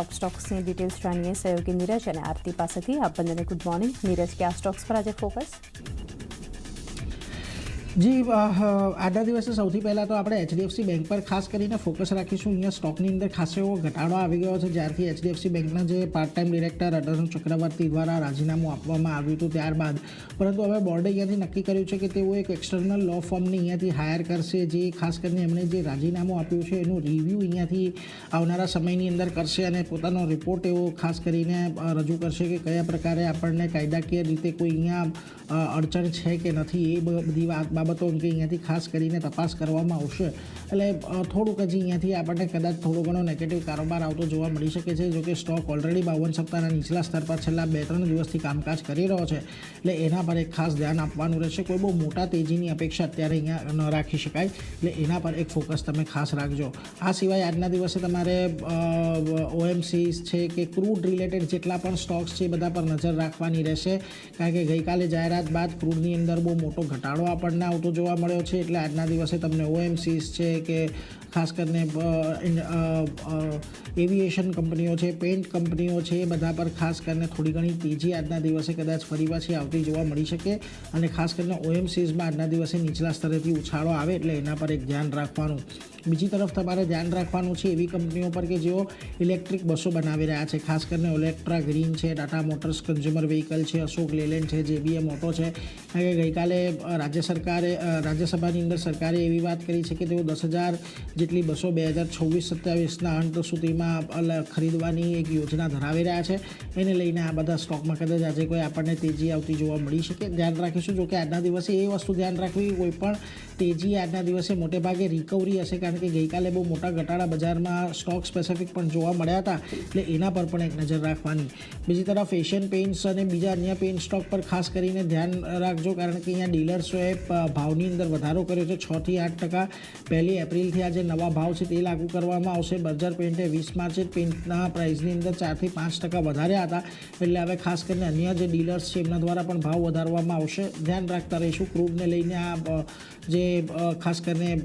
સ્ટોક્સની details જાણીએ સહયોગી નીરજ અને આરતી પાસેથી. આપ બંનેને ગુડ મોર્નિંગ. નીરજ, કયા સ્ટોક્સ પર આજે ફોકસ? જી, આજના દિવસે સૌથી પહેલાં તો આપણે એચડીએફસી બેંક પર ખાસ કરીને ફોકસ રાખીશું. અહીંયા સ્ટોકની અંદર ખાસો એવો ઘટાડો આવી ગયો છે જ્યારથી એચડીએફસી બેંકના જે પાર્ટ ટાઈમ ડિરેક્ટર અટર્નુ ચક્રવર્તી દ્વારા રાજીનામું આપવામાં આવ્યું હતું ત્યારબાદ. પરંતુ હવે બોર્ડે અહીંયાથી નક્કી કર્યું છે કે તેઓ એક એક્સટર્નલ લો ફર્મને અહીંયાથી હાયર કરશે, જે ખાસ કરીને એમણે જે રાજીનામું આપ્યું છે એનું રિવ્યૂ અહીંયાથી આવનારા સમયની અંદર કરશે અને પોતાનો રિપોર્ટ એવો ખાસ કરીને રજૂ કરશે કે કયા પ્રકારે આપણને કાયદાકીય રીતે કોઈ અહીંયા અડચણ છે કે નથી, એ બધી બાબતો અંગે અહીંયાથી ખાસ કરીને તપાસ કરવામાં આવશે. એટલે થોડુંક હજી અહીંયાથી આપણને કદાચ થોડો ઘણો નેગેટિવ કારોબાર આવતો જોવા મળી શકે છે. જોકે સ્ટોક ઓલરેડી 52 સપ્તાહના નીચલા સ્તર પર છેલ્લા 2-3 દિવસથી કામકાજ કરી રહ્યો છે, એટલે એના પર એક ખાસ ધ્યાન આપવાનું રહેશે. કોઈ બહુ મોટા તેજીની અપેક્ષા અત્યારે અહીંયા ન રાખી શકાય, એટલે એના પર એક ફોકસ તમે ખાસ રાખજો. આ સિવાય આજના દિવસે તમારે ઓએમસીસ છે કે ક્રૂડ રિલેટેડ જેટલા પણ સ્ટોક્સ છે એ બધા પર નજર રાખવાની રહેશે, કારણ કે ગઈકાલે જાહેરાત બાદ ક્રૂડની અંદર બહુ મોટો ઘટાડો આપણને આવતો જોવા મળ્યો છે. એટલે આજના દિવસે તમને ઓએમસીસ છે કે ખાસ કરીને એવિએશન કંપનીઓ છે, પેન્ટ કંપનીઓ છે, એ બધા પર ખાસ કરીને થોડી ઘણી તેજી આજના દિવસે કદાચ ફરી પાછી આવતી જોવા મળી શકે. અને ખાસ કરીને ઓએમસીસમાં આજના દિવસે નીચલા સ્તરેથી ઉછાળો આવે, એટલે એના પર એક ધ્યાન રાખવાનું. બીજી તરફ તમારે ધ્યાન રાખવાનું છે એવી કંપનીઓ પર કે જેઓ ઇલેક્ટ્રિક બસો બનાવી રહ્યા છે. ખાસ કરીને ઓલેક્ટ્રા ગ્રીન છે, ટાટા મોટર્સ કન્ઝ્યુમર વ્હીકલ છે, અશોક લેલેન્ડ છે, જેબીએમ ઓટો છે. કારણ કે ગઈકાલે રાજ્યસભાની અંદર સરકારે એવી વાત કરી છે કે તેઓ 10,000 જેટલી બસો 2026-27ના અંત સુધીમાં ખરીદવાની એક યોજના ધરાવી રહ્યા છે. એને લઈને આ બધા સ્ટોકમાં કદાચ આજે કોઈ આપણને તેજી આવતી જોવા મળી શકે, ધ્યાન રાખીશું. જોકે આજના દિવસે એ વસ્તુ ધ્યાન રાખવી, કોઈ પણ તેજી આજના દિવસે મોટેભાગે રિકવરી હશે, કારણ કે ગઈકાલે બહુ મોટા ઘટાડા બજારમાં સ્ટોક સ્પેસિફિક પણ જોવા મળ્યા હતા, એટલે એના પર પણ એક નજર રાખવાની. બીજી તરફ એશિયન પેઇન્ટ્સ અને બીજા અન્ય પેઇન્ટ સ્ટોક પર ખાસ કરીને ધ્યાન રાખજો, કારણ કે અહીંયા ડીલર્સોએ ભાવની અંદર વધારો કર્યો છે 6 થી 8%. 1 એપ્રિલથી આ જે નવા ભાવ છે તે લાગુ કરવામાં આવશે. બર્જર પેઇન્ટે 20 માર્ચે પેઇન્ટના પ્રાઇસની અંદર 4 થી 5% વધાર્યા હતા, એટલે હવે ખાસ કરીને અન્ય જે ડીલર્સ છે એમના દ્વારા પણ ભાવ વધારવામાં આવશે. ધ્યાન રાખતા રહીશું. ક્રૂડને લઈને આ જે ખાસ કરીને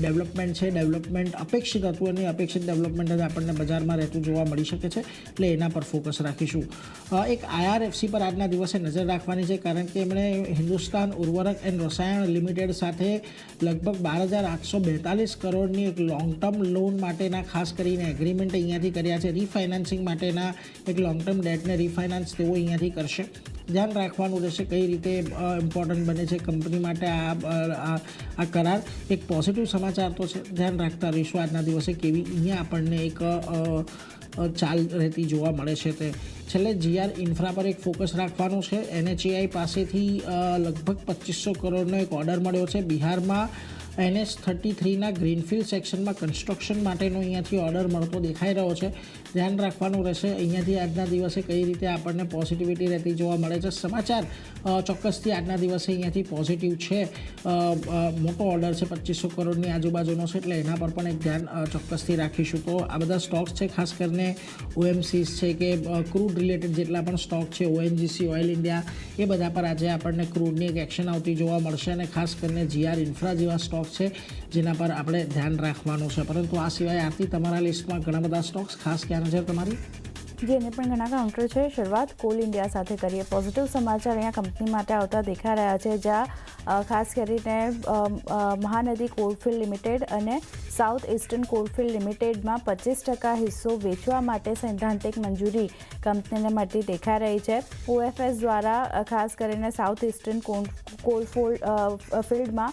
ડેવલપમેન્ટ છે, ડેવલપમેન્ટ અપેક્ષિત હતું અને અપેક્ષિત ડેવલપમેન્ટ જ આપણને બજારમાં રહેતું જોવા મળી શકે છે, એટલે એના પર ફોકસ રાખીશું. એક આઈઆરએફસી પર આજના દિવસે નજર રાખવાની છે, કારણ કે એમણે હિન્દુસ્તાન ઉર્વરક એન્ડ રસાયણ લિમિટેડ સાથે લગભગ 12,842 કરોડની એક લોંગ ટર્મ લોન માટેના ખાસ કરીને એગ્રીમેન્ટ અહીંયાથી કર્યા છે. રિફાઇનાન્સિંગ માટેના એક લોંગ ટર્મ ડેટને રિફાઇનાન્સ તેઓ અહીંયાથી કરશે. ધ્યાન રાખવાનું રહેશે કઈ રીતે ઇમ્પોર્ટન્ટ બને છે કંપની માટે આ કરાર. એક પોઝિટિવ સમાચાર તો છે, ધ્યાન રાખતા રહીશું આજના દિવસે કેવી અહીંયા આપણને એક ચાલ રહેતી જોવા મળે છે. તે છેલ્લે જીઆર ઇન્ફ્રા પર એક ફોકસ રાખવાનું છે. એનએચએઆઈ પાસેથી લગભગ 2,500 કરોડનો એક ઓર્ડર મળ્યો છે. બિહારમાં NH-33ના ગ્રીનફિલ્ડ સેક્શનમાં કન્સ્ટ્રક્શન માટેનો અહીંયાથી ઓર્ડર મળતો દેખાઈ રહ્યો છે. ધ્યાન રાખવાનું રહેશે અહીંયાથી આજના દિવસે કઈ રીતે આપણને પોઝિટિવિટી રહેતી જોવા મળે છે. સમાચાર ચોક્કસથી આજના દિવસે અહીંયાથી પોઝિટિવ છે. મોટો ઓર્ડર છે, 2,500 કરોડની આજુબાજુનો છે, એટલે એના પર પણ એક ધ્યાન ચોક્કસથી રાખીશું. તો આ બધા સ્ટોક્સ છે, ખાસ કરીને ઓએમસીસ છે કે ક્રૂડ રિલેટેડ જેટલા પણ સ્ટોક છે, ઓએનજીસી, ઓઇલ ઇન્ડિયા, એ બધા પર આજે આપણને ક્રૂડની એક એક્શન આવતી જોવા મળશે. અને ખાસ કરીને જીઆર ઇન્ફ્રા જેવા સ્ટોક છે જેના પર આપણે ધ્યાન રાખવાનું છે. પરંતુ આ સિવાય આરતી, તમારા લિસ્ટમાં ઘણા બધા સ્ટોક્સ, ખાસ ક્યાં નજર તમારી? જે એને પણ ઘણા કાઉન્ટર છે. શરૂઆત કોલ ઇન્ડિયા સાથે કરીએ. પોઝિટિવ સમાચાર અહીંયા કંપની માટે આવતા દેખાઈ રહ્યા છે, જ્યાં ખાસ કરીને મહાનદી કોલફિલ્ડ લિમિટેડ અને સાઉથ ઇસ્ટર્ન કોલફિલ્ડ લિમિટેડમાં 25% હિસ્સો વેચવા માટે સૈદ્ધાંતિક મંજૂરી કંપનીને મળતી દેખાઈ રહી છે. ઓએફએસ દ્વારા ખાસ કરીને સાઉથ ઇસ્ટર્ન કોલફિલ્ડમાં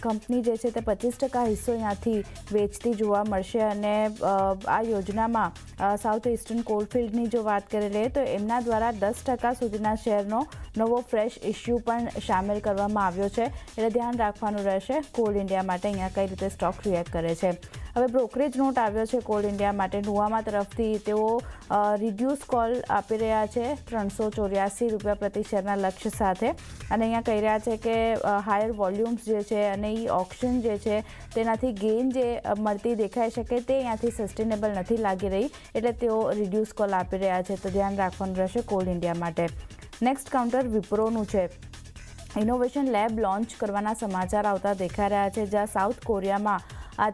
કંપની જે છે તે 25% હિસ્સો અહીંયાથી વેચતી જોવા મળશે. અને આ યોજનામાં સાઉથ ઇસ્ટર્ન કોલફિલ્ડની જો વાત કરી લઈએ તો એમના દ્વારા 10% સુધીના શેરનો નવો ફ્રેશ ઇસ્યુ પણ સામેલ કરવામાં આવ્યો છે, એટલે ધ્યાન રાખવાનું રહેશે કોલ ઇન્ડિયા માટે અહીંયા કઈ રીતે સ્ટોક રિએક્ટ કરે છે. હવે બ્રોકરેજ નોટ આવ્યો છે કોલ ઇન્ડિયા માટે. નુવામા તરફથી તેઓ રિડ્યુસ કોલ આપી રહ્યા છે 384 રૂપિયા પ્રતિ શેરના લક્ષ્ય સાથે. અને અહીંયા કહી રહ્યા છે કે હાયર વોલ્યુમ્સ જે છે અને એ ઓપ્શન જે છે તેનાથી ગેઇન જે મળતી દેખાઈ શકે તે અહીંયાથી સસ્ટેનેબલ નથી લાગી રહી, એટલે તેઓ રિડ્યુસ કોલ આપી રહ્યા છે. તો ધ્યાન રાખવાનું રહેશે કોલ ઇન્ડિયા માટે. નેક્સ્ટ કાઉન્ટર વિપ્રોનું છે. ઇનોવેશન લેબ લોન્ચ કરવાના સમાચાર આવતા દેખાઈ રહ્યા છે, જ્યાં સાઉથ કોરિયામાં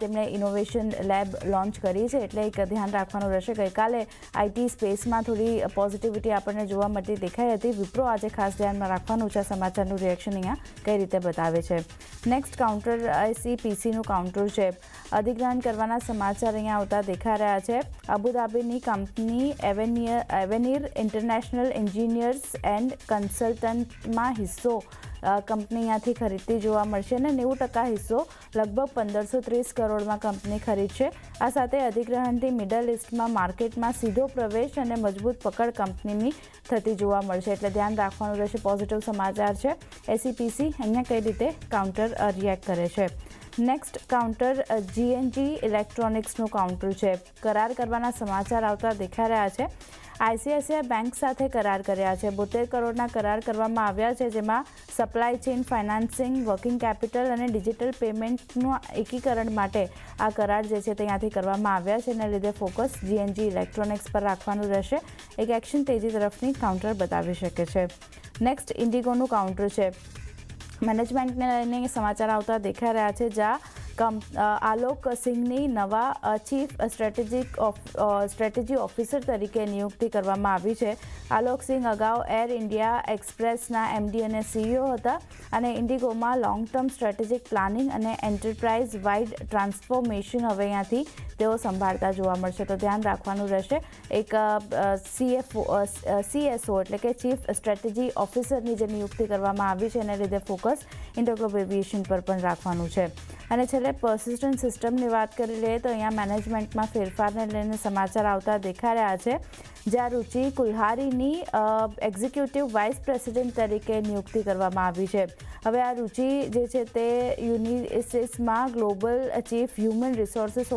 તેમણે ઇનોવેશન લેબ લોન્ચ કરી છે, એટલે એક ધ્યાન રાખવાનું રહેશે. ગઈકાલે આઈટી સ્પેસમાં થોડી પોઝિટિવિટી આપણને જોવા મળતી દેખાઈ હતી. વિપ્રો આજે ખાસ ધ્યાનમાં રાખવાનું છે. સમાચારનું રિએક્શન અહીંયા કઈ રીતે બતાવે છે. નેક્સ્ટ કાઉન્ટર ICPCનું કાઉન્ટર છે. અધિગ્રહણ કરવાના સમાચાર અહીંયા આવતા દેખાઈ રહ્યા છે. અબુધાબીની કંપની એવેનીર ઇન્ટરનેશનલ એન્જિનિયર્સ એન્ડ કન્સલ્ટન્ટમાં હિસ્સો કંપની અહીંયાથી ખરીદતી જોવા મળશે અને 90% હિસ્સો લગભગ 1530 કરોડમાં કંપની ખરીદશે. આ સાથે અધિગ્રહણથી મિડલ ઇસ્ટમાં માર્કેટમાં સીધો પ્રવેશ અને મજબૂત પકડ કંપનીની થતી જોવા મળશે, એટલે ધ્યાન રાખવાનું રહેશે. પોઝિટિવ સમાચાર છે. ICPC અહીંયા કઈ રીતે કાઉન્ટર રિએક્ટ કરે છે. નેક્સ્ટ કાઉન્ટર GNG ઇલેક્ટ્રોનિક્સનું કાઉન્ટર છે. કરાર કરવાના સમાચાર આવતા દેખાઈ રહ્યા છે. ICICI બેંક સાથે કરાર કર્યા છે. 72 કરોડના કરાર કરવામાં આવ્યા છે, જેમાં supply chain financing, working capital અને ડિજિટલ પેમેન્ટનું એકીકરણ માટે આ કરાર જે છે ત્યાંથી કરવામાં આવ્યા છે. એના લીધે ફોકસ GNG ઇલેક્ટ્રોનિક્સ પર રાખવાનું રહેશે. એક એક્શન તેજી તરફની કાઉન્ટર બતાવી શકે છે. નેક્સ્ટ ઇન્ડિગોનું કાઉન્ટર છે. મેનેજમેન્ટને લઈને સમાચાર આવતા દેખાઈ રહ્યા છે, જ્યાં આલોક સિંઘની નવા ચીફ સ્ટ્રેટેજી ઓફિસર તરીકે નિયુક્તિ કરવામાં આવી છે. આલોક સિંઘ અગાઉ એર ઇન્ડિયા એક્સપ્રેસના MD અને CEO હતા અને ઇન્ડિગોમાં લોંગ ટર્મ સ્ટ્રેટેજિક પ્લાનિંગ અને એન્ટરપ્રાઇઝ વાઇડ ટ્રાન્સફોર્મેશન હવે અહીંયાથી તેઓ સંભાળતા જોવા મળશે, તો ધ્યાન રાખવાનું રહેશે. એક CSO એટલે કે ચીફ સ્ટ્રેટેજી ઓફિસરની જે નિયુક્તિ કરવામાં આવી છે એને લીધે ફોકસ ઇન્ટરગ્લોબ એવિએશન પર પણ રાખવાનું છે. અને છેલ્લે પર્સિસ્ટન્ટ સિસ્ટમની વાત કરી લઈએ તો અહીંયા મેનેજમેન્ટમાં ફેરફારને લઈને સમાચાર આવતા દેખાઈ રહ્યા છે, જ્યાં રુચિ કુલ્હારીની એક્ઝિક્યુટિવ વાઇસ પ્રેસિડેન્ટ તરીકે નિયુક્તિ કરવામાં આવી છે. હવે આ રુચિ જે છે તે યુનિસિસમાં global chief human resources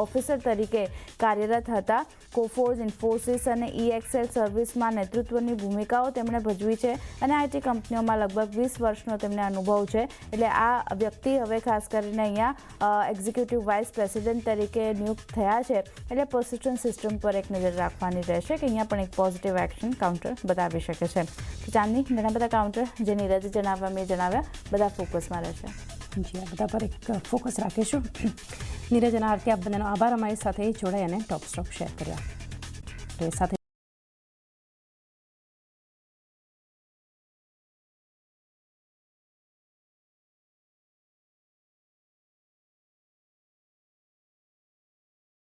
officer તરીકે કાર્યરત હતા. કોફોર્જ, ઇન્ફોસિસ અને EXL સર્વિસમાં નેતૃત્વની ભૂમિકાઓ તેમણે ભજવી છે અને IT કંપનીઓમાં લગભગ 20 વર્ષનો તેમને અનુભવ છે. એટલે આ વ્યક્તિ હવે ખાસ કરીને અહીંયા એક્ઝિક્યુટિવ વાઇસ પ્રેસિડેન્ટ તરીકે નિયુક્ત થયા છે, એટલે પર્સિસ્ટન્ટ સિસ્ટમ પર એક નજર રાખવાની રહેશે કે અહીંયા પણ એક પોઝિટિવ એક્શન કાઉન્ટર બતાવી શકે છે. તો ચાંદની, ઘણા બધા કાઉન્ટર જે નીરજે જણાવ્યા મેં જણાવ્યા બધા ફોકસમાં રહેશે. જી, આ બધા પર એક ફોકસ રાખીશું. નીરજ અને આરતી, આપ બંનેનો આભાર અમારી સાથે જોડાઈ અને ટોપ સ્ટોક શેર કર્યા. તો એ સાથે